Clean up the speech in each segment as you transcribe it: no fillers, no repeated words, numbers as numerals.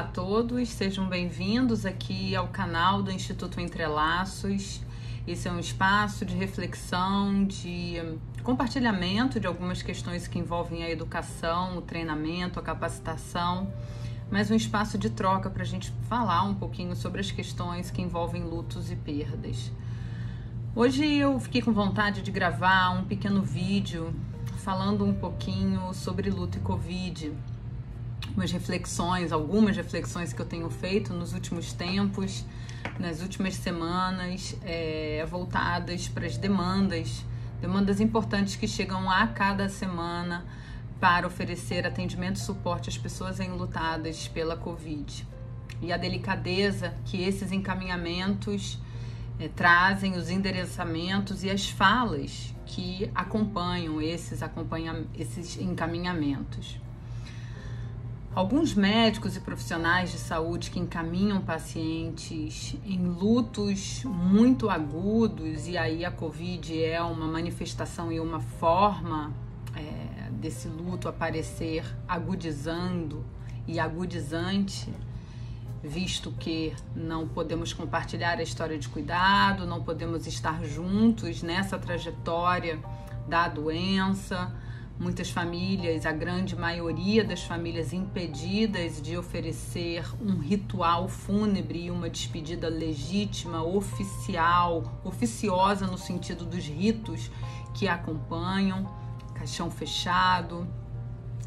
todos, sejam bem-vindos aqui ao canal do Instituto Entrelaços. Esse é um espaço de reflexão, de compartilhamento de algumas questões que envolvem a educação, o treinamento, a capacitação, mas um espaço de troca para a gente falar um pouquinho sobre as questões que envolvem lutos e perdas. Hoje eu fiquei com vontade de gravar um pequeno vídeo falando um pouquinho sobre luto e Covid. Algumas reflexões que eu tenho feito nos últimos tempos, nas últimas semanas, voltadas para as demandas importantes que chegam a cada semana para oferecer atendimento e suporte às pessoas enlutadas pela Covid. E a delicadeza que esses encaminhamentos trazem, os endereçamentos e as falas que acompanham esses encaminhamentos. Alguns médicos e profissionais de saúde que encaminham pacientes em lutos muito agudos, e aí a Covid é uma manifestação e uma forma desse luto aparecer agudizando e agudizante, visto que não podemos compartilhar a história de cuidado, não podemos estar juntos nessa trajetória da doença. Muitas famílias, a grande maioria das famílias impedidas de oferecer um ritual fúnebre e uma despedida legítima, oficiosa no sentido dos ritos que acompanham, caixão fechado,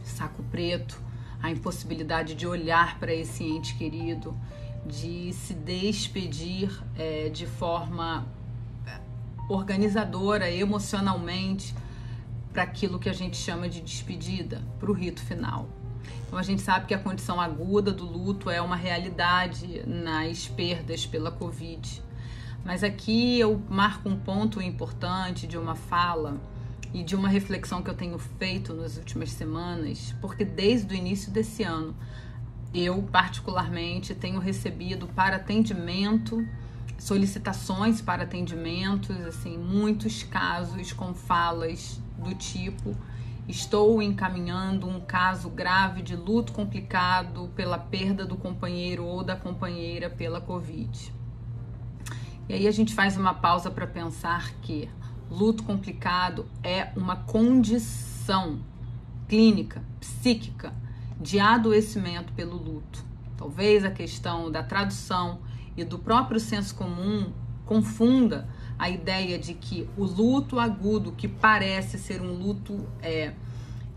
saco preto, a impossibilidade de olhar para esse ente querido, de se despedir de forma organizadora, emocionalmente, para aquilo que a gente chama de despedida, para o rito final. Então a gente sabe que a condição aguda do luto é uma realidade nas perdas pela Covid. Mas aqui eu marco um ponto importante de uma fala e de uma reflexão que eu tenho feito nas últimas semanas, porque desde o início desse ano, eu particularmente tenho recebido para atendimento, solicitações para atendimentos, assim, muitos casos com falas do tipo: estou encaminhando um caso grave de luto complicado pela perda do companheiro ou da companheira pela Covid. E aí a gente faz uma pausa para pensar que luto complicado é uma condição clínica, psíquica, de adoecimento pelo luto. Talvez a questão da tradução e do próprio senso comum confunda a ideia de que o luto agudo, que parece ser um luto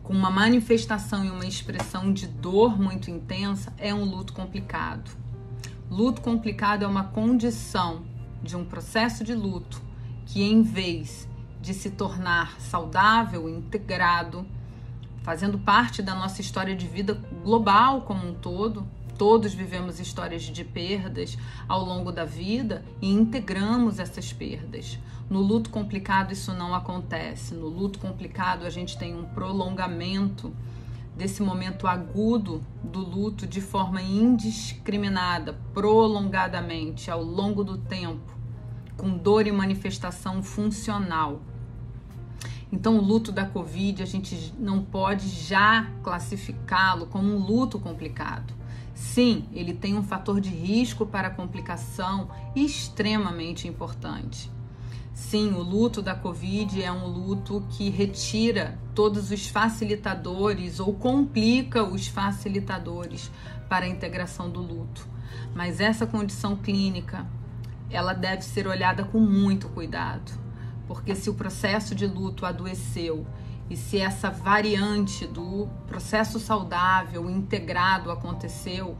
com uma manifestação e uma expressão de dor muito intensa, é um luto complicado. Luto complicado é uma condição de um processo de luto que, em vez de se tornar saudável, integrado, fazendo parte da nossa história de vida global como um todo, todos vivemos histórias de perdas ao longo da vida e integramos essas perdas. No luto complicado isso não acontece. No luto complicado a gente tem um prolongamento desse momento agudo do luto de forma indiscriminada, prolongadamente, ao longo do tempo, com dor e manifestação funcional. Então, o luto da Covid, a gente não pode já classificá-lo como um luto complicado. Sim, ele tem um fator de risco para complicação extremamente importante. Sim, o luto da Covid é um luto que retira todos os facilitadores ou complica os facilitadores para a integração do luto. Mas essa condição clínica, ela deve ser olhada com muito cuidado, porque se o processo de luto adoeceu e se essa variante do processo saudável integrado aconteceu,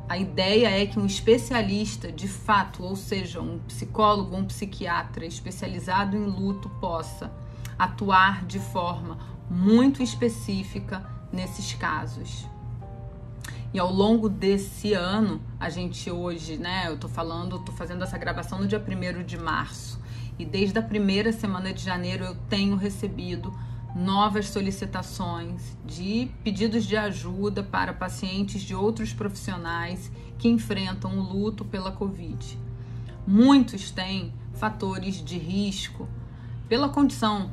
a ideia é que um especialista de fato, ou seja, um psicólogo ou um psiquiatra especializado em luto, possa atuar de forma muito específica nesses casos. E ao longo desse ano, a gente hoje, eu tô fazendo essa gravação no dia 1º de março. E desde a primeira semana de janeiro eu tenho recebido novas solicitações de pedidos de ajuda para pacientes de outros profissionais que enfrentam o luto pela Covid. Muitos têm fatores de risco pela condição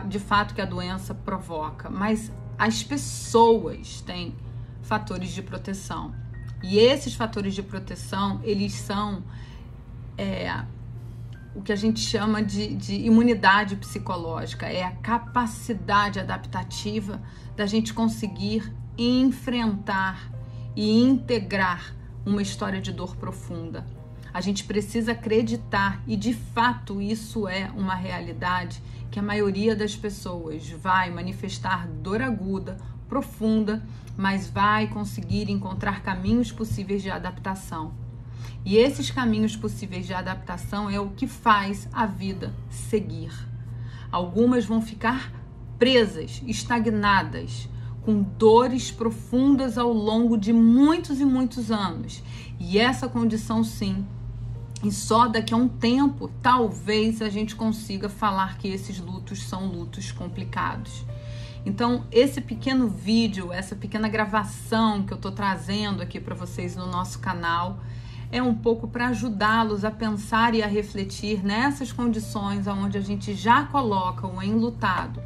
de fato que a doença provoca, mas as pessoas têm fatores de proteção. E esses fatores de proteção, eles são o que a gente chama de imunidade psicológica. É a capacidade adaptativa da gente conseguir enfrentar e integrar uma história de dor profunda. A gente precisa acreditar, e de fato isso é uma realidade, que a maioria das pessoas vai manifestar dor aguda, profunda, mas vai conseguir encontrar caminhos possíveis de adaptação. E esses caminhos possíveis de adaptação é o que faz a vida seguir. Algumas vão ficar presas, estagnadas, com dores profundas ao longo de muitos e muitos anos. E essa condição, sim, e só daqui a um tempo, talvez a gente consiga falar que esses lutos são lutos complicados. Então, esse pequeno vídeo, essa pequena gravação que eu estou trazendo aqui para vocês no nosso canal, é um pouco para ajudá-los a pensar e a refletir nessas condições onde a gente já coloca o enlutado,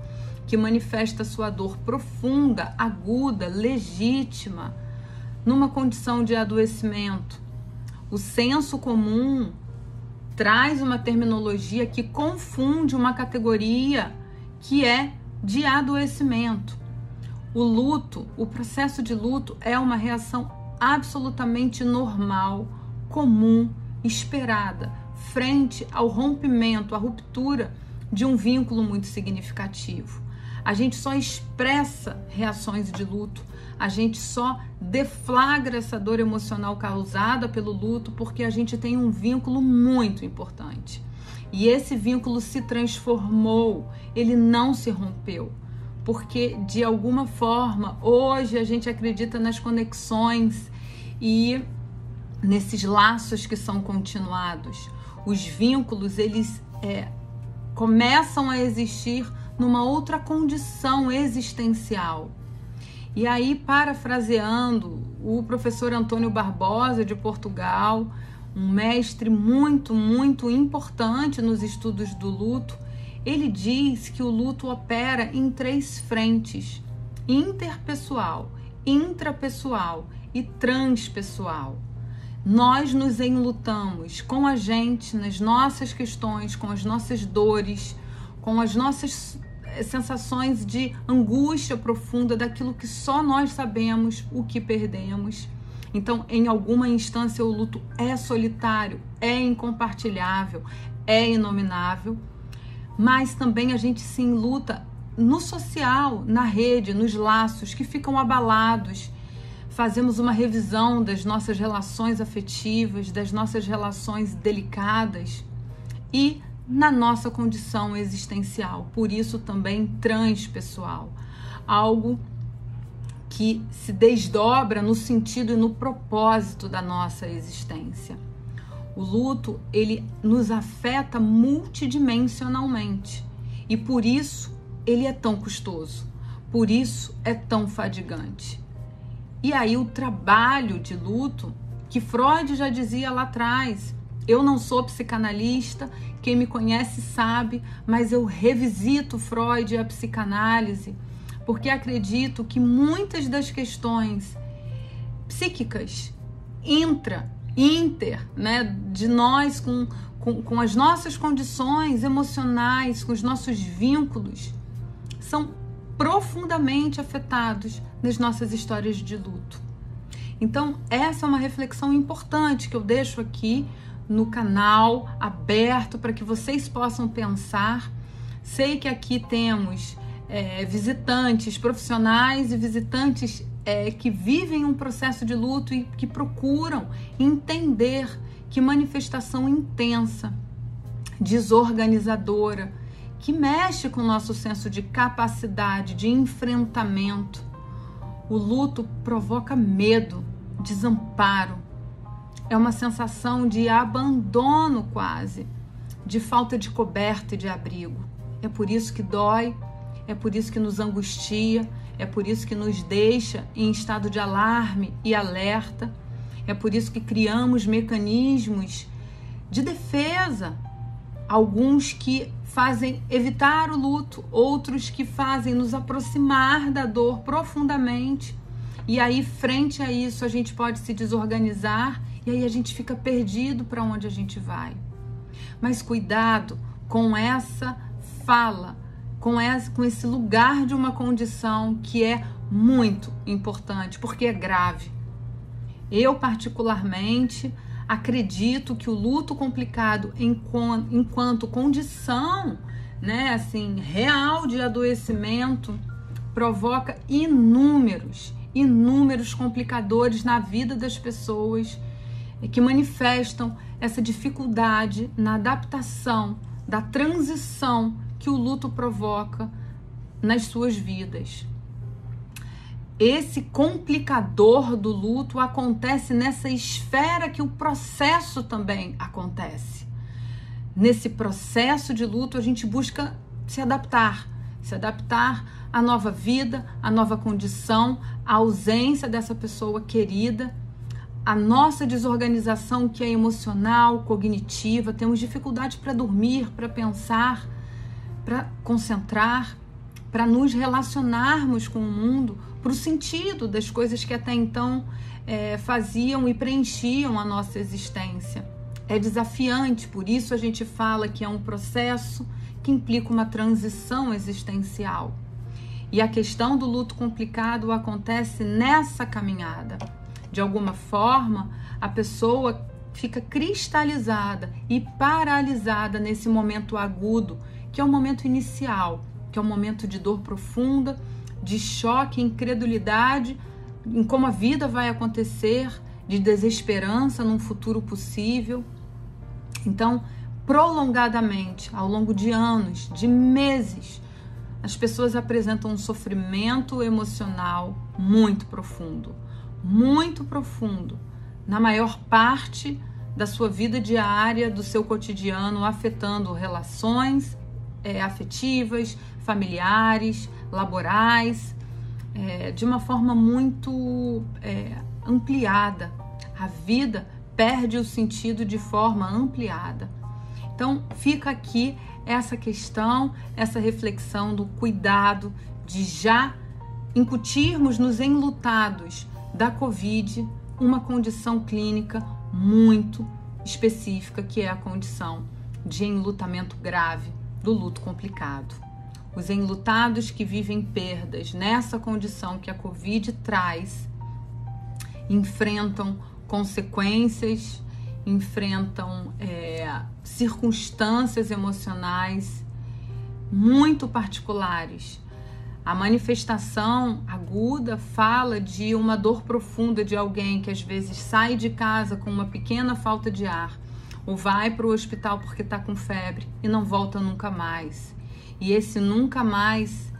que manifesta sua dor profunda, aguda, legítima, numa condição de adoecimento. O senso comum traz uma terminologia que confunde uma categoria que é de adoecimento. O luto, o processo de luto é uma reação absolutamente normal, comum, esperada, frente ao rompimento, à ruptura de um vínculo muito significativo. A gente só expressa reações de luto, a gente só deflagra essa dor emocional causada pelo luto porque a gente tem um vínculo muito importante. E esse vínculo se transformou, ele não se rompeu, porque de alguma forma hoje a gente acredita nas conexões e nesses laços que são continuados. Os vínculos, eles começam a existir numa outra condição existencial. E aí, parafraseando o professor Antônio Barbosa de Portugal, um mestre muito, muito importante nos estudos do luto, ele diz que o luto opera em 3 frentes: interpessoal, intrapessoal e transpessoal. Nós nos enlutamos com a gente, nas nossas questões, com as nossas dores, com as nossas sensações de angústia profunda daquilo que só nós sabemos o que perdemos. Então, em alguma instância, o luto é solitário, é incompartilhável, é inominável, mas também a gente se enluta no social, na rede, nos laços que ficam abalados. Fazemos uma revisão das nossas relações afetivas, das nossas relações delicadas e na nossa condição existencial, por isso também transpessoal, algo que se desdobra no sentido e no propósito da nossa existência. O luto, ele nos afeta multidimensionalmente e por isso ele é tão custoso, por isso é tão fadigante. E aí o trabalho de luto, que Freud já dizia lá atrás, eu não sou psicanalista, quem me conhece sabe, mas eu revisito Freud e a psicanálise, porque acredito que muitas das questões psíquicas, inter, né, de nós com as nossas condições emocionais, com os nossos vínculos, são profundamente afetados nas nossas histórias de luto. Então, essa é uma reflexão importante que eu deixo aqui no canal, aberto para que vocês possam pensar. Sei que aqui temos visitantes profissionais e visitantes que vivem um processo de luto e que procuram entender que manifestação intensa, desorganizadora, que mexe com o nosso senso de capacidade, de enfrentamento. O luto provoca medo, desamparo. É uma sensação de abandono quase, de falta de coberta e de abrigo. É por isso que dói, é por isso que nos angustia, é por isso que nos deixa em estado de alarme e alerta, é por isso que criamos mecanismos de defesa, alguns que fazem evitar o luto, outros que fazem nos aproximar da dor profundamente E aí, frente a isso, a gente pode se desorganizar e aí a gente fica perdido para onde a gente vai. Mas cuidado com essa fala, com esse lugar de uma condição que é muito importante, porque é grave. Eu, particularmente, acredito que o luto complicado, enquanto condição, né, assim, real de adoecimento, provoca inúmeros complicadores na vida das pessoas que manifestam essa dificuldade na adaptação da transição que o luto provoca nas suas vidas. Esse complicador do luto acontece nessa esfera que o processo também acontece. Nesse processo de luto, a gente busca se adaptar à nova vida, à nova condição, à ausência dessa pessoa querida, a nossa desorganização que é emocional, cognitiva, temos dificuldade para dormir, para pensar, para concentrar, para nos relacionarmos com o mundo, para o sentido das coisas que até então faziam e preenchiam a nossa existência. É desafiante, por isso a gente fala que é um processo que implica uma transição existencial. E a questão do luto complicado acontece nessa caminhada. De alguma forma, a pessoa fica cristalizada e paralisada nesse momento agudo, que é o momento inicial, que é o momento de dor profunda, de choque, incredulidade em como a vida vai acontecer, de desesperança num futuro possível. Então, prolongadamente, ao longo de anos, de meses, as pessoas apresentam um sofrimento emocional muito profundo, na maior parte da sua vida diária, do seu cotidiano, afetando relações afetivas, familiares, laborais, de uma forma muito ampliada. A vida perde o sentido de forma ampliada. Então, fica aqui essa questão, essa reflexão do cuidado de já incutirmos nos enlutados da Covid uma condição clínica muito específica, que é a condição de enlutamento grave, do luto complicado. Os enlutados que vivem perdas nessa condição que a Covid traz, enfrentam consequências, enfrentam circunstâncias emocionais muito particulares. A manifestação aguda fala de uma dor profunda de alguém que às vezes sai de casa com uma pequena falta de ar, ou vai para o hospital porque está com febre e não volta nunca mais. E esse nunca mais,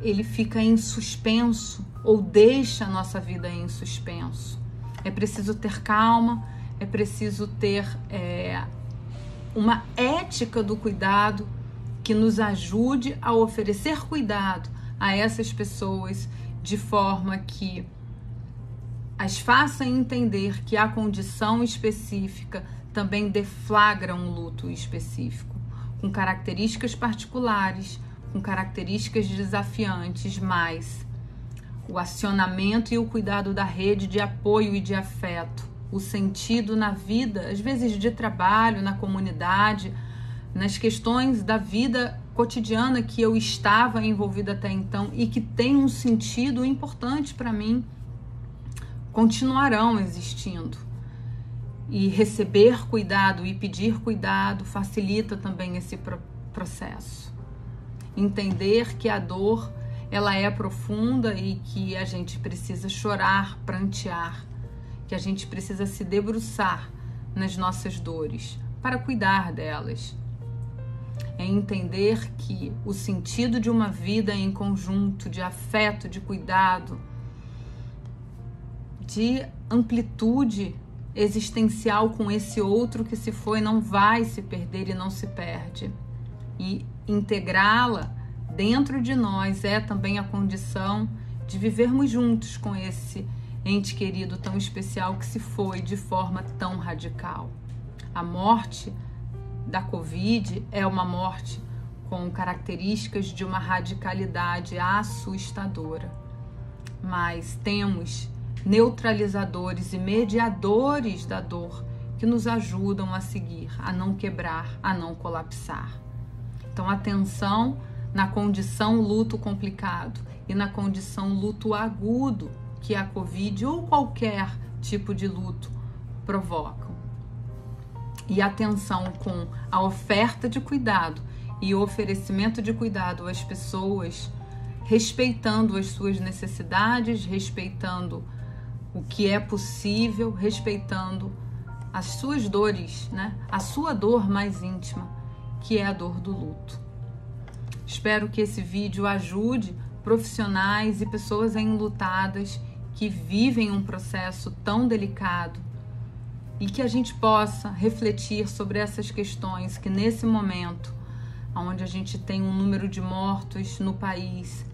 ele fica em suspenso ou deixa a nossa vida em suspenso. É preciso ter calma, é preciso ter uma ética do cuidado que nos ajude a oferecer cuidado a essas pessoas de forma que as faça entender que a condição específica também deflagra um luto específico, com características particulares, com características desafiantes, mas o acionamento e o cuidado da rede de apoio e de afeto, o sentido na vida, às vezes de trabalho, na comunidade, nas questões da vida cotidiana que eu estava envolvida até então e que tem um sentido importante para mim, continuarão existindo. E receber cuidado e pedir cuidado facilita também esse processo. Entender que a dor, ela é profunda e que a gente precisa chorar, prantear, que a gente precisa se debruçar nas nossas dores para cuidar delas. É entender que o sentido de uma vida em conjunto, de afeto, de cuidado, de amplitude existencial com esse outro que se foi, não vai se perder e não se perde. E integrá-la dentro de nós é também a condição de vivermos juntos com esse ente querido tão especial que se foi de forma tão radical. A morte da Covid é uma morte com características de uma radicalidade assustadora, mas temos neutralizadores e mediadores da dor que nos ajudam a seguir, a não quebrar, a não colapsar. Então, atenção na condição luto complicado e na condição luto agudo que a Covid ou qualquer tipo de luto provocam. E atenção com a oferta de cuidado e o oferecimento de cuidado às pessoas, respeitando as suas necessidades, respeitando o que é possível, respeitando as suas dores, né? A sua dor mais íntima, que é a dor do luto. Espero que esse vídeo ajude profissionais e pessoas enlutadas que vivem um processo tão delicado e que a gente possa refletir sobre essas questões que nesse momento, onde a gente tem um número de mortos no país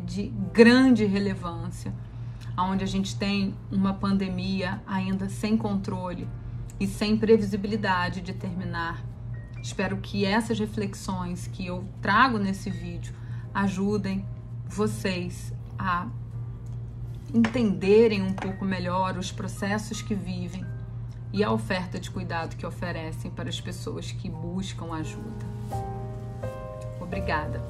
de grande relevância, onde a gente tem uma pandemia ainda sem controle e sem previsibilidade de terminar. Espero que essas reflexões que eu trago nesse vídeo ajudem vocês a entenderem um pouco melhor os processos que vivem e a oferta de cuidado que oferecem para as pessoas que buscam ajuda. Obrigada.